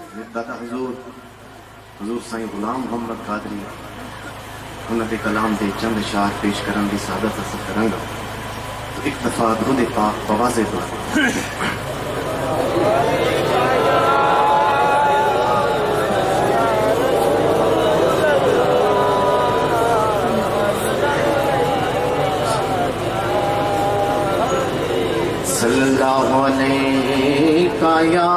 दादा हजूर साईं गुलाम मोहम्मद कादरी उन्होंने कलाम दे चंद शार पेश करन की सादत हासिल करांगा। तो एक दफा दुरूद पाक बवाज़े सल्लल्लाहु अलैका या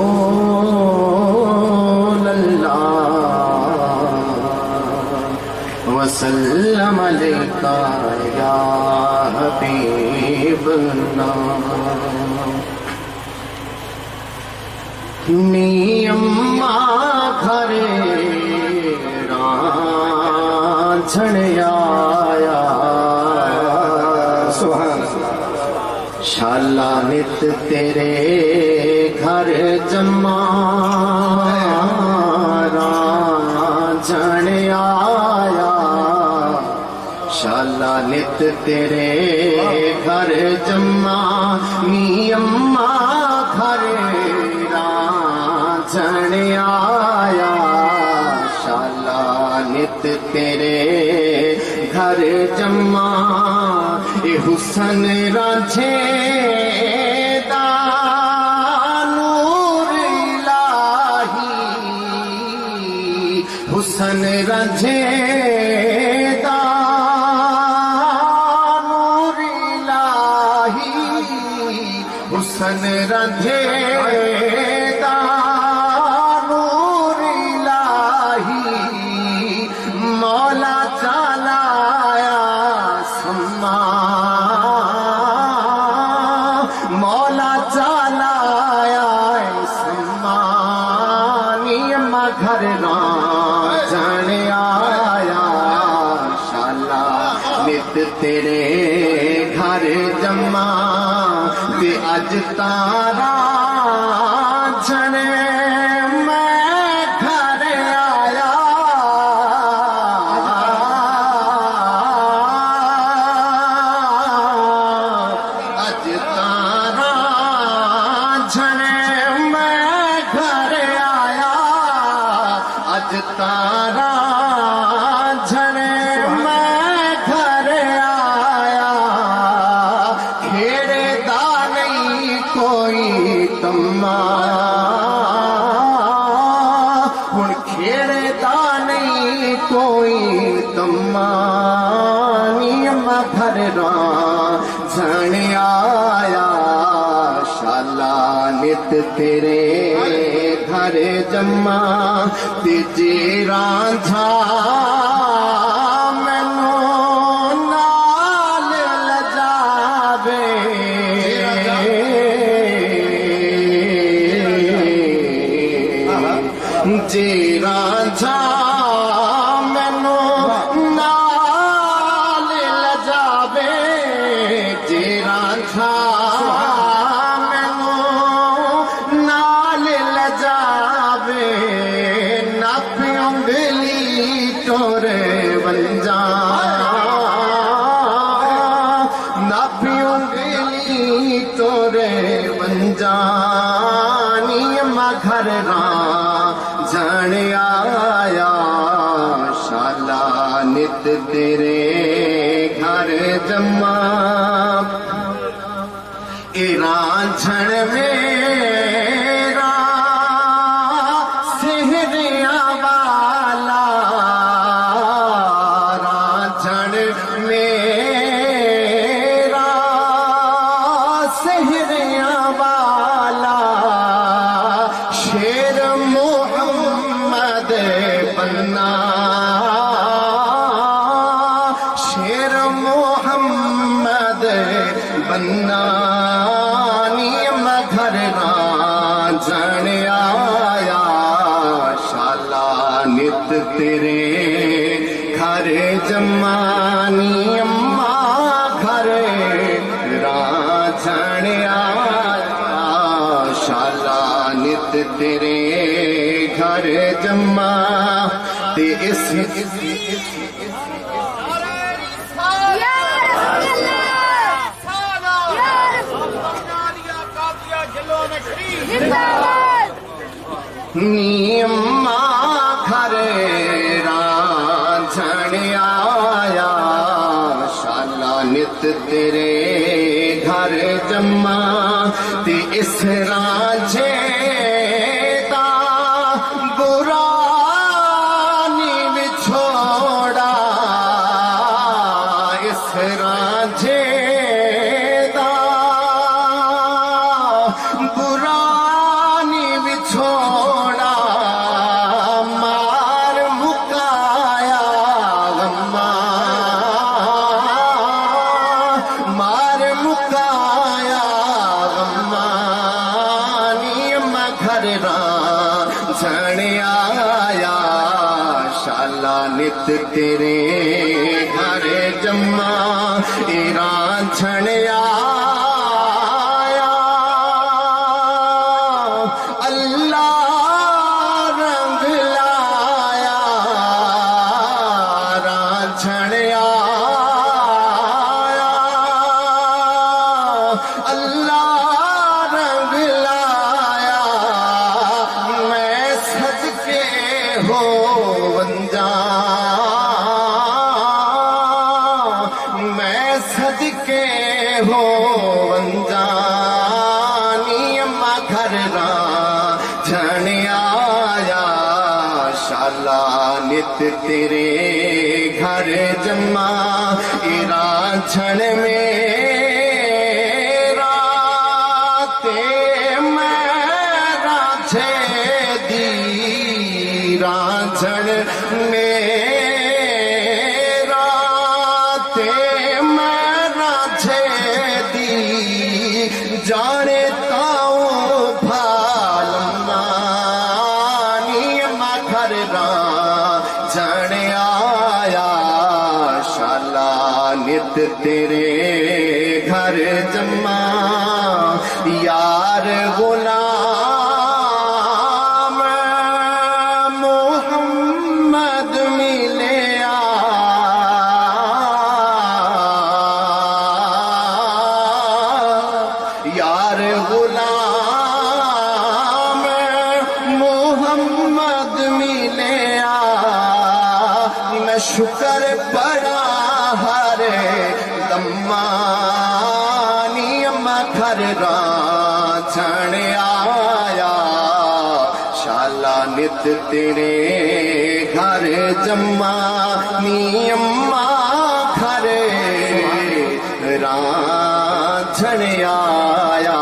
रसूल अल्लाह वसल्लम अलैका या हबीब अल्लाह। नियम्मा घरे रांझण आया शाला नित तेरे घर जम्मा रांझण आया शाला नित तेरे घर जम्मा नी अम्मा घर रांझण आया शाला नित तेरे घर जम्मा ए हुसन रांझे दा नूर इलाही हुसन रांझे दा नूर इलाही हुसन रांझे दा नूर इलाही मौला चलाया सम्मा मौला चलाया सम्मानी अम्मा घर रांझण आया शाला नित तेरे घर जम्मा ते अज तारा रांझण तारा झने मैं घर आया खेड़े दा नहीं कोई तम्मा हुण खेड़े दा नहीं कोई तम्मा नी अम्मा घर रांझण आया शाला नित तेरे घर जम्मा तेजे रांझा मैनू नाल लजावे जे रांझा मैनू नाल लजावे जे रांझा तोरे वंजा नापियों तोरे वंजा नी अम्मा घर रांझण आया शाला नित तेरे घर जम्मा ए रांझण मेरा सेहरिया वाला मेरा सेहरिया वाला शेर मोहम्मद बन्ना शेर मोहम्मद बन्ना नी अम्मा घर रांझण आया शाला नित तेरे घर जम्मानी अम्मा घर रांझण आया शाला नित तेरे घर जम्मा ते इस नियम्मा घर रांझण आया, शाला नित तेरे घर जम्मा, ते इस रांझे दा बुरा नी विछोड़ा, इस रांझे दा बुरा नी विछोड़ा, मार मुकाया गम्मा, मार मुकाया गम्मा, नियम्मा घर रांझण आया, शाला नित तेरे घर जम्मा, ए रांझण आया, अल्लाह रंग लाया, रांझण आया, अल्लाह रंग लाया, मैं सदके हो वंजा, मैं सदके हो वंजा, नियम्मा घर रांझण आया, शाला नित तेरे घर जम्मा, ए रांझण मेरा ते मैं रांझे दी, रांझण मेरा ते मैं रांझे दी, जाने ताऊ भालमा, नियम्मा घर रांझण आया, शाला नित तेरे घर जम्मा, यार गुलाम मोहम्मद मिलिया, यार गुलाम मोहम्मद मिलिया, मैं शुक्र पड़ा हरे दम्मा, नियम्मा घर रांझण आया, शाला नित तेरे घर जम्मा, नियम्मा घर रांझण आया,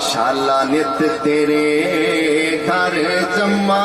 शाला नित तेरे घर जम्मा।